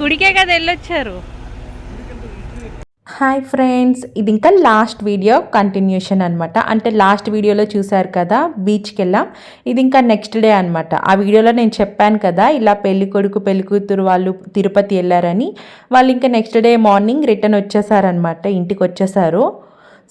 గుడికే కదా వెళ్ళొచ్చారు. Hi friends, ఇది ఇంకా లాస్ట్ వీడియో కంటిన్యూషన్ అనమాట. అంటే లాస్ట్ వీడియోలో చూసారు కదా బీచ్కి వెళ్ళాం, ఇది ఇంకా నెక్స్ట్ డే అనమాట. ఆ వీడియోలో నేను చెప్పాను కదా ఇలా పెళ్లి కొడుకు పెళ్లి కూతురు వాళ్ళు తిరుపతి వెళ్ళారని. వాళ్ళు ఇంకా నెక్స్ట్ డే మార్నింగ్ రిటర్న్ వచ్చేసారనమాట, ఇంటికి వచ్చేసారు.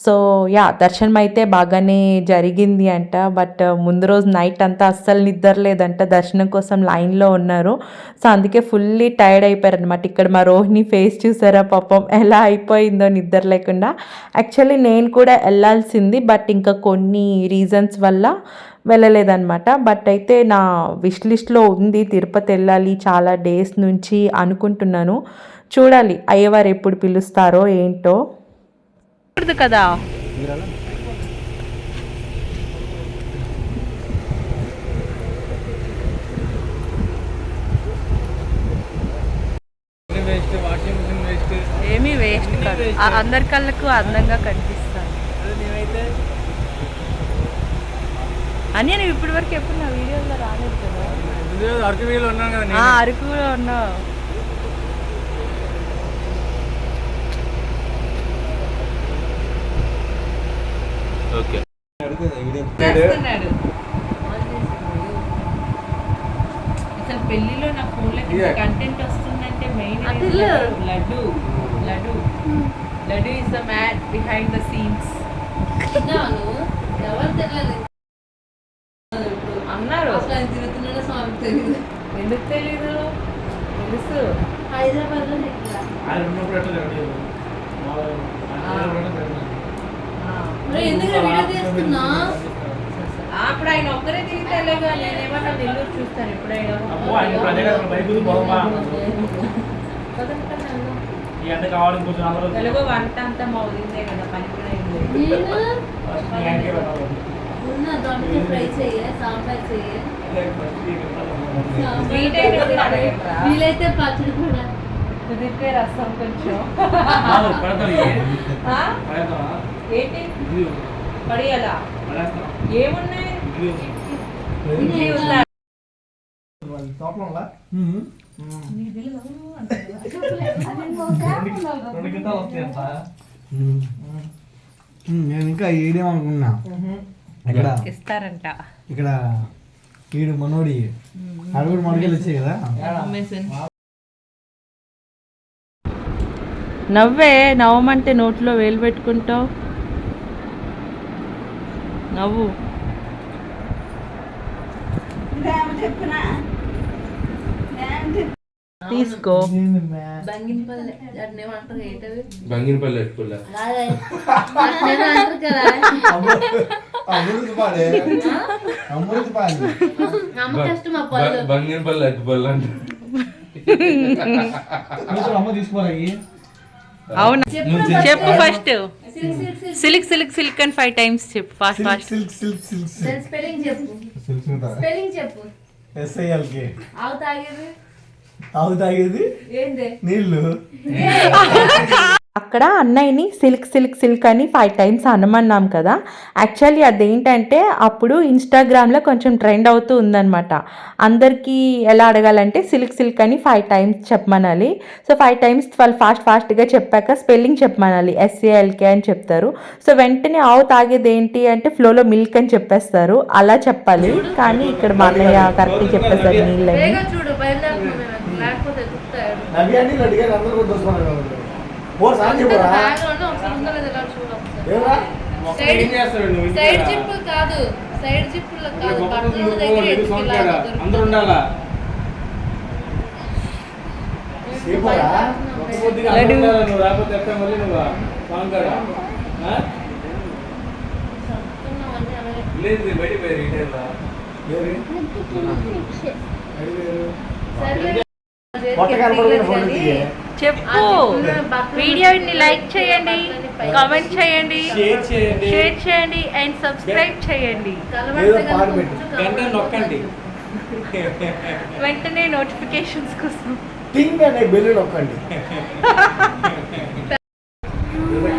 సో యా, దర్శనం అయితే బాగానే జరిగింది అంట. బట్ ముందు రోజు నైట్ అంతా అస్సలు నిద్ర లేదంట, దర్శనం కోసం లైన్లో ఉన్నారు. సో అందుకే ఫుల్లీ టైర్డ్ అయిపోయారు అనమాట. ఇక్కడ మా రోహిణి ఫేస్ చూసారా, పాపం ఎలా అయిపోయిందో నిద్ర లేకుండా. యాక్చువల్లీ నేను కూడా వెళ్ళాల్సింది, బట్ ఇంకా కొన్ని రీజన్స్ వల్ల వెళ్ళలేదన్నమాట. బట్ అయితే నా విష్ లిస్ట్లో ఉంది తిరుపతి వెళ్ళాలి చాలా డేస్ నుంచి అనుకుంటున్నాను. చూడాలి అయ్యవారు ఎప్పుడు పిలుస్తారో ఏంటో కదా. ఏమీ వేస్ట్ కాదు, అందరి కళ్ళకు అందంగా కనిపిస్తాను అని. నేను ఇప్పటి వరకు ఎప్పుడు నా వీడియోలో రాలేదు కదా. అరకులో ఉన్నావు. అసలు పెళ్లిలో నా ఫోన్లో కంటెంట్ వస్తుందంటే main laddu laddu laddu is the man behind the scenes అన్నారు. ఎందుకు తెలీదు? తెలుసు. హైదరాబాద్ లో అప్పుడు ఆయన ఒక్కరే తిరుగుతారుగా, నేనేమన్నా నెల్లూరు చూస్తాను ఎప్పుడైనా. తెలుగు వంట అంతా మా వదిలిందే కదా, పని కూడా వీలైతే పచ్చడి కూడా కుదిరితే రసం కొంచెం ఏంటి పడియాలా ఏమున్నాయి. నేను ఇంకా ఏడేమనుకున్నా ఇక్కడ ఇస్తారంట. ఇక్కడ ఈడు మనోడి అడుగుడు మనకెళ్ళి వచ్చాయి కదా. నవ్వే నవ్వమంటే నోట్లో వేలు పెట్టుకుంటావు. నవ్వు. తీసుకో. అవును చెప్పు ఫస్ట్. సిల్క్ సిల్క్ సిల్క్ అని 5 times చెప్పు. Fast fast. స్పెల్లింగ్ చెప్పు. SILK. ఆవు తాగేది నీళ్ళు. అక్కడ అన్నయ్యని సిల్క్ సిల్క్ సిల్క్ అని 5 times అనమన్నాం కదా. యాక్చువల్లీ అదేంటంటే అప్పుడు ఇన్స్టాగ్రామ్లో కొంచెం ట్రెండ్ అవుతూ ఉందన్నమాట. అందరికీ ఎలా అడగాలంటే సిల్క్ సిల్క్ అని 5 times చెప్పమనాలి. సో 5 times వాళ్ళు ఫాస్ట్గా చెప్పాక స్పెల్లింగ్ చెప్పమనాలి. SALK అని చెప్తారు. సో వెంటనే ఆవు తాగేది ఏంటి అంటే ఫ్లోలో మిల్క్ అని చెప్పేస్తారు. అలా చెప్పాలి. కానీ ఇక్కడ మా అన్నయ్య కరెక్ట్గా చెప్పేస్తారు నీళ్ళని. సైడ్ జిప్పులు కాదు, సైడ్ జిప్పులు కాదు, అందరూ ఉండాలా. నువ్వు రాకపోతే ఎక్కడ మళ్ళీ నువ్వు లేదు బయట పోయి రిటైల్ చెప్పు. వీడియోని లైక్ చేయండి, కామెంట్ చేయండి, షేర్ చేయండి అండ్ సబ్స్క్రైబ్ చేయండి. వెంటనే నోటిఫికేషన్స్ కోసం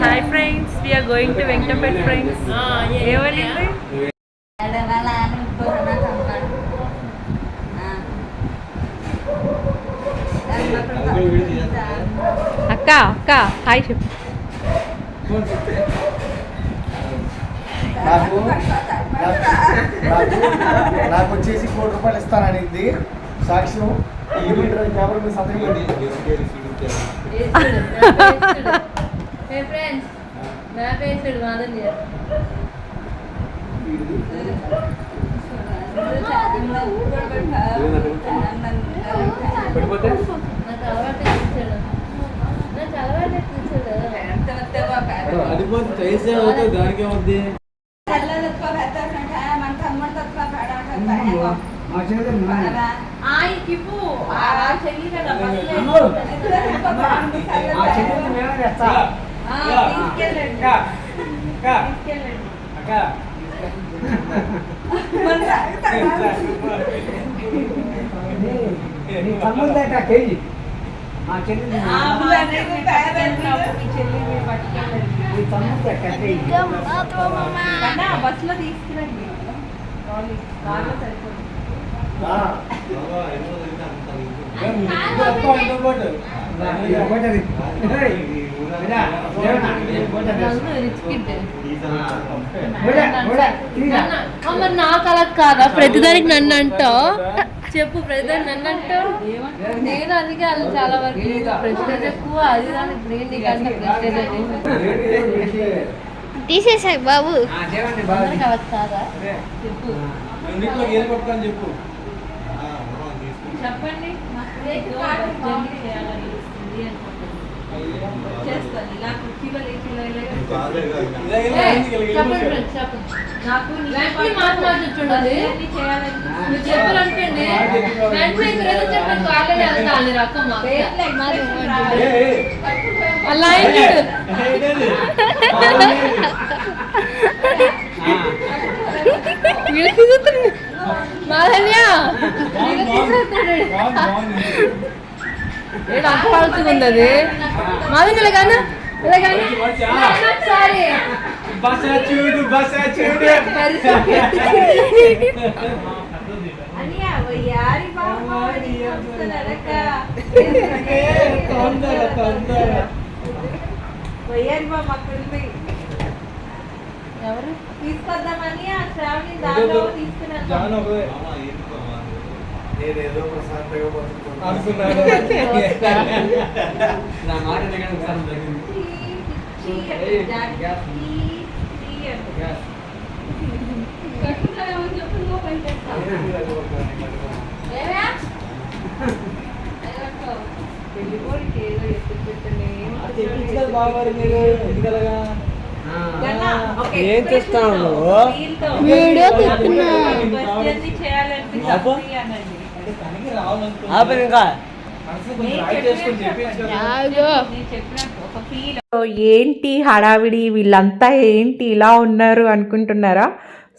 hi friends, we are going to Venkatapeta friends. ఏమనింది? అక్క అక్క హాయ్ చెప్పు. నాకు నాకు వచ్చేసి ₹1,00,00,000 ఇస్తాననింది. సాక్ష్యం కిలోమీటర్ కెమెరా మీద సంతకం పెట్టి ఫ్రెండ్స్ నా పేరు మాధవ్య. పడిపోతే నాకు అలవాటు కూర్చోడు. నాకు అలవాటు కూర్చోడు. అది పోతే చేసే అవుతుంది దానికి ఏమవుద్ది మా చేతులు ఆయనకిప్పు చెల్లి కదా మేమే తెస్తా. తీసుకెళ్ళండి అక్క నీ తమ్ముడు కేజీ మా చెల్లి నీ తమ్ముడు బస్సులో తీసుకురండి కార్లో సరిపోతుంది. మరి నాకు అలా కాదా? ప్రతిదానికి నన్ను అంటావు చెప్పు. ప్రతిదానికి నన్ను అంటావు. నేను అందుకే వాళ్ళు చాలా వరకు ప్రెస్టేజ్ ఎక్కువ. అది దానికి బ్రెయిన్ నీకంటే ప్రెస్టేజ్ అయితే తీసేసాక బాబు అందరికి అలా కాదా? చెప్పు. రెండిట్లో ఏది పట్టుకొని చెప్పు చెప్పండి జర్నీ చేయాలనిపిస్తుంది అనుకుంటున్నాను. చేస్తాను ఇలా కిలో చెప్పండి ఫ్రెండ్స్ చెప్పండి. నాకు వెంటనే మాట్లాడి చూడాలి. జర్నీ చేయాలనిపిస్తుంది. మీరు చెప్పాలనుకోండి వెంటనే ఇక్కడ చెప్పండి. కాళ్ళని వెళ్తాను రకం అలా అయ్యాడు. మాధన్య అంత అది మాధన్య ఇలాగాను సారీ చూడు ఎవరు తీసుకొద్దామని ఆ ట్రావెలింగ్ దారిలో తీసుకున్నాను. నేనేదో ప్రశాంతంగా బతుకుతున్నా. నా మాట వినగానే ఒకసారి తగ్గింది. ఏం చేస్తాను వీడియో తీస్తున్నా. సో ఏంటి హడావిడి, వీళ్ళంతా ఏంటి ఇలా ఉన్నారు అనుకుంటున్నారా?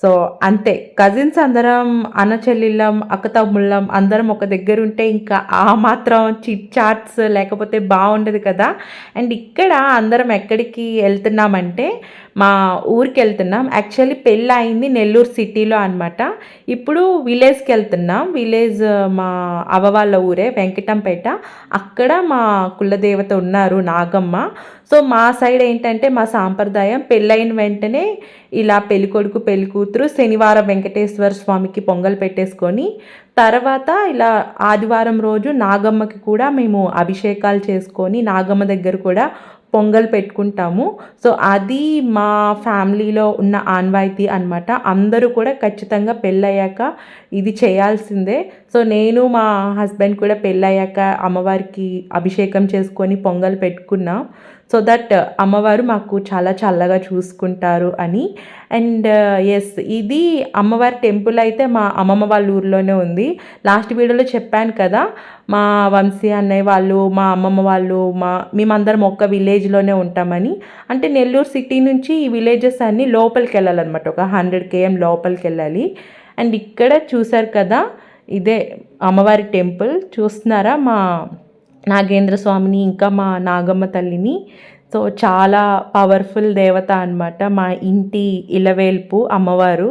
సో అంతే, కజిన్స్ అందరం అన్న చెల్లెళ్ళం అక్క తమ్ముళ్ళం అందరం ఒక దగ్గర ఉంటే ఇంకా ఆ మాత్రం చిట్ చాట్స్ లేకపోతే బాగుండదు కదా. అండ్ ఇక్కడ అందరం ఎక్కడికి వెళ్తున్నామంటే మా ఊరికి వెళ్తున్నాం. యాక్చువల్లీ పెళ్ళి అయింది నెల్లూరు సిటీలో అనమాట. ఇప్పుడు విలేజ్కి వెళ్తున్నాం. విలేజ్ మా అవ్వ వాళ్ళ ఊరే వెంకటంపేట. అక్కడ మా కులదేవత ఉన్నారు నాగమ్మ. సో మా సైడ్ ఏంటంటే మా సాంప్రదాయం పెళ్ళైన వెంటనే ఇలా పెళ్ళికొడుకు పెళ్ళికూతురు శనివారం వెంకటేశ్వర స్వామికి పొంగల్ పెట్టేసుకొని తర్వాత ఇలా ఆదివారం రోజు నాగమ్మకి కూడా మేము అభిషేకాలు చేసుకొని నాగమ్మ దగ్గర కూడా పొంగల్ పెట్టుకుంటాము. సో అది మా ఫ్యామిలీలో ఉన్న ఆనవాయితీ అనమాట. అందరూ కూడా ఖచ్చితంగా పెళ్ళయ్యాక ఇది చేయాల్సిందే. సో నేను మా హస్బెండ్ కూడా పెళ్ళయ్యాక అమ్మవారికి అభిషేకం చేసుకొని పొంగల్ పెట్టుకున్నాం. సో దట్ అమ్మవారు మాకు చాలా చల్లగా చూసుకుంటారు అని. అండ్ ఎస్, ఇది అమ్మవారి టెంపుల్ అయితే మా అమ్మమ్మ వాళ్ళ ఊర్లోనే ఉంది. లాస్ట్ వీడియోలో చెప్పాను కదా, మా వంశీ అన్నయ్య వాళ్ళు మా అమ్మమ్మ వాళ్ళు మేమందరం ఒక్క విలేజ్లోనే ఉంటామని. అంటే నెల్లూరు సిటీ నుంచి ఈ విలేజెస్ అన్నీ లోపలికి వెళ్ళాలన్నమాట. ఒక 100 km లోపలికి వెళ్ళాలి. అండ్ ఇక్కడ చూసారు కదా, ఇదే అమ్మవారి టెంపుల్ చూస్తున్నారా, మా నాగేంద్ర స్వామిని ఇంకా మా నాగమ్మ తల్లిని. సో చాలా పవర్ఫుల్ దేవత అన్నమాట, మా ఇంటి ఇలవేల్పు అమ్మవారు.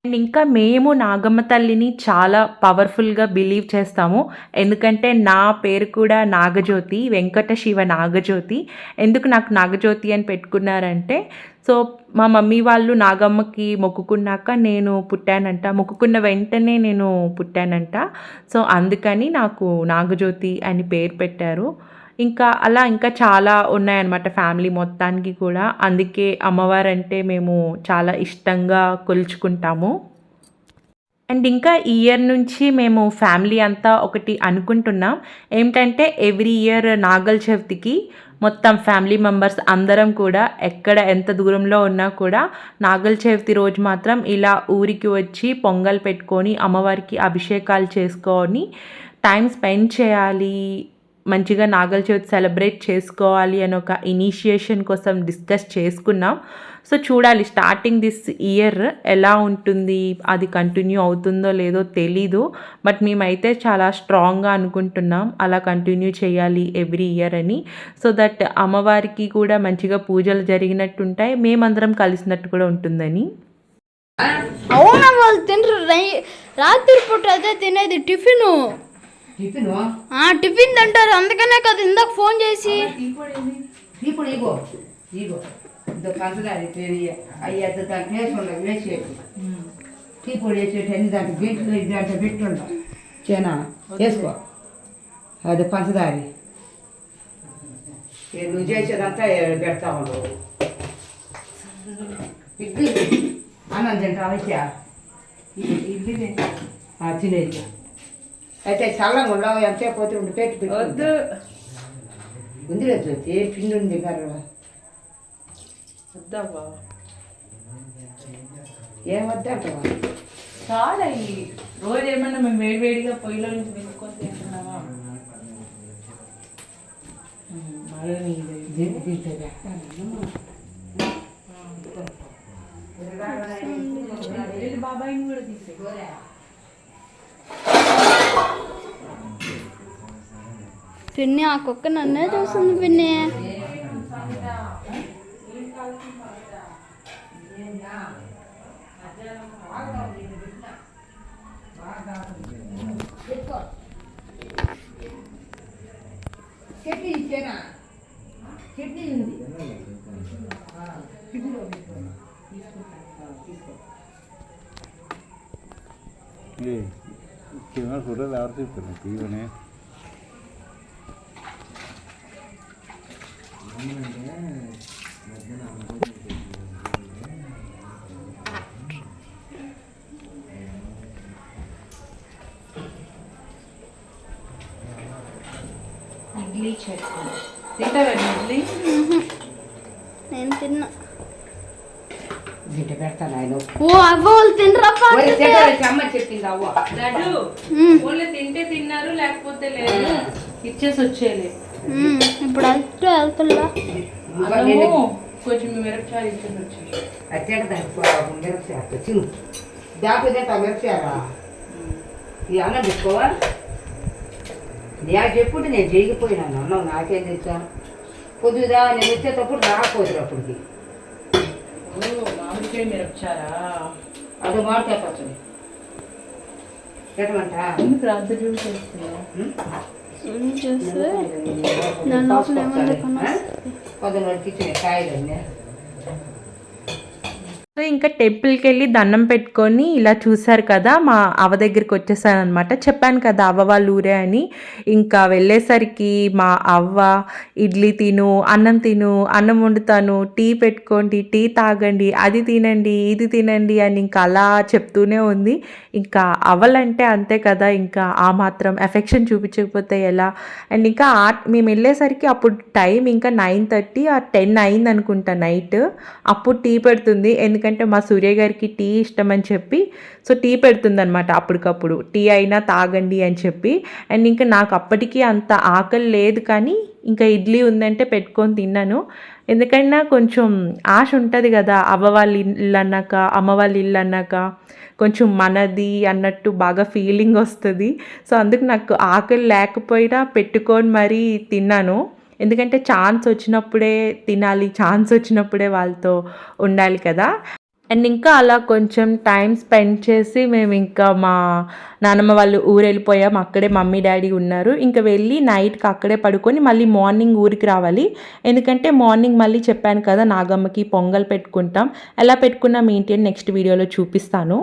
అండ్ ఇంకా మేము నాగమ్మ తల్లిని చాలా పవర్ఫుల్గా బిలీవ్ చేస్తాము. ఎందుకంటే నా పేరు కూడా నాగజ్యోతి, వెంకట శివ నాగజ్యోతి. ఎందుకు నాకు నాగజ్యోతి అని పెట్టుకున్నారంటే, సో మా మమ్మీ వాళ్ళు నాగమ్మకి మొక్కుకున్నాక నేను పుట్టానంట, మొక్కుకున్న వెంటనే నేను పుట్టానంట. సో అందుకని నాకు నాగజ్యోతి అని పేరు పెట్టారు. ఇంకా అలా ఇంకా చాలా ఉన్నాయన్నమాట ఫ్యామిలీ మొత్తానికి కూడా. అందుకే అమ్మవారంటే మేము చాలా ఇష్టంగా కొలుచుకుంటాము. అండ్ ఇంకా ఈ ఇయర్ నుంచి మేము ఫ్యామిలీ అంతా ఒకటి అనుకుంటున్నాం. ఏంటంటే ఎవ్రీ ఇయర్ నాగల చవితికి మొత్తం ఫ్యామిలీ మెంబర్స్ అందరం కూడా ఎక్కడ ఎంత దూరంలో ఉన్నా కూడా నాగల చవితి రోజు మాత్రం ఇలా ఊరికి వచ్చి పొంగల్ పెట్టుకొని అమ్మవారికి అభిషేకాలు చేసుకొని టైం స్పెండ్ చేయాలి, మంచిగా నాగల చవితి సెలబ్రేట్ చేసుకోవాలి అని ఒక ఇనిషియేషన్ కోసం డిస్కస్ చేసుకున్నాం. సో చూడాలి స్టార్టింగ్ దిస్ ఇయర్ ఎలా ఉంటుంది, అది కంటిన్యూ అవుతుందో లేదో తెలీదు. బట్ మేమైతే చాలా స్ట్రాంగ్గా అనుకుంటున్నాం అలా కంటిన్యూ చేయాలి ఎవ్రీ ఇయర్ అని. సో దట్ అమ్మవారికి కూడా మంచిగా పూజలు జరిగినట్టుంటాయి, మేమందరం కలిసినట్టు కూడా ఉంటుందని. అవునా, వాళ్ళు తినరు. రాత్రి పూట అదే తినేది టిఫిన్ టిఫిన్ తింటారు. అందుకనే కదా ఇందాక ఫోన్ చేసి ఇప్పుడు ఇగో ఇగో ఇదో పంచదారి అయ్యేది దాంట్లో వేసి వేసేది టీ పొడి వేసేటి అన్ని దాంట్లో గంటలు దాంట్లో పెట్టుండ చేనా వేసుకో. అది పంచదారి నువ్వు చేసేదంతా పెడతా ఉండవు. ఇడ్లీ అన్నం తింటా వచ్చా ఇడ్లీ తినేది అయితే చల్లంగా ఉండవు. ఎంతసేపు పోతే ఉండి పెట్టి వద్దు ఉంది లేదు వచ్చి పిండి ఉంది కర్ర వద్దావా, ఏం వద్దంటావా? చాలా రోజు ఏమన్నా మేము వేడివేడిగా పొయ్యిలో నుంచి వెతుక్కొని తింటున్నావా? బాబాయ్ కూడా తీసే పిన్ని, ఆ కుక్క నన్నే చూస్తుంది పిన్ని. చట్నీ ఇచ్చేనా? చట్నీ ఉంది. ఫోటోలు ఎవరు చెప్తారు తీవనే ఇడ్లీ చట్నీ తింటారా? ఇడ్లీ నేను తిన్నా. బిడ్డ పెడతాను ఆయన. ఓ అవ్వ, వాళ్ళు తినరా? అమ్మ చెప్పింది అవ్వ. లడ్డు ఓన్లీ తింటే తిన్నారు, లేకపోతే లేదు, ఇచ్చేసి వచ్చేయలే. ఇప్పుడు వెళ్తున్నా కొంచెం మిరపకాయలు ఇచ్చేసి వచ్చేది. అచ్చేట దానికి మిరపచేస్తా చిన్న దాపు తింటా మిరపచేరా. ఈ అన్నం తీసుకోవా? నేను చెప్పుంటే నేను చేయకపోయినాను. అన్నం నాకేం తెచ్చా పొద్దుదా నేను వచ్చేటప్పుడు రాకపోతుంది. అప్పటికి మామిడికాయ మిరపచారా? అది మామిడికాయ పచ్చడి పెట్టమంట. ఎందుకు రాత్రి చూసి చేస్తున్నా? పొద్దున వరకు ఇచ్చిన కాయలన్నీ. సో ఇంకా టెంపుల్కి వెళ్ళి దండం పెట్టుకొని ఇలా చూశారు కదా, మా అవ్వ దగ్గరికి వచ్చేసాను అనమాట. చెప్పాను కదా అవ్వ వాళ్ళ ఊరే అని. ఇంకా వెళ్ళేసరికి మా అవ్వ ఇడ్లీ తిను, అన్నం తిను, అన్నం వండుతాను, టీ పెట్టుకోండి, టీ తాగండి, అది తినండి, ఇది తినండి అని ఇంకా అలా చెప్తూనే ఉంది. ఇంకా అవ్వలంటే అంతే కదా, ఇంకా ఆ మాత్రం ఎఫెక్షన్ చూపించకపోతే ఎలా. అండ్ ఇంకా మేము వెళ్ళేసరికి అప్పుడు టైం ఇంకా 9:30 or 10 అయింది అనుకుంటా నైట్. అప్పుడు టీ పెడుతుంది, ఎందుకంటే మా సూర్య గారికి టీ ఇష్టం అని చెప్పి. సో టీ పెడుతుంది అనమాట అప్పటికప్పుడు, టీ అయినా తాగండి అని చెప్పి. అండ్ ఇంకా నాకు అప్పటికీ అంత ఆకలి లేదు, కానీ ఇంకా ఇడ్లీ ఉందంటే పెట్టుకొని తిన్నాను. ఎందుకన్నా కొంచెం ఆశ ఉంటుంది కదా, అవ్వ వాళ్ళ ఇల్లు అన్నాక, అమ్మ వాళ్ళ ఇల్లు అన్నాక కొంచెం మనది అన్నట్టు బాగా ఫీలింగ్ వస్తుంది. సో అందుకు నాకు ఆకలి లేకపోయినా పెట్టుకొని మరీ తిన్నాను. ఎందుకంటే ఛాన్స్ వచ్చినప్పుడే తినాలి, ఛాన్స్ వచ్చినప్పుడే వాళ్ళతో ఉండాలి కదా. అండ్ ఇంకా అలా కొంచెం టైం స్పెండ్ చేసి మేము ఇంకా మా నానమ్మ వాళ్ళు ఊరు వెళ్ళిపోయాం. అక్కడే మమ్మీ డాడీ ఉన్నారు. ఇంకా వెళ్ళి నైట్కి అక్కడే పడుకొని మళ్ళీ మార్నింగ్ ఊరికి రావాలి. ఎందుకంటే మార్నింగ్ మళ్ళీ చెప్పాను కదా నాగమ్మకి పొంగల్ పెట్టుకుంటాం. ఎలా పెట్టుకున్నాం ఏంటి అని నెక్స్ట్ వీడియోలో చూపిస్తాను.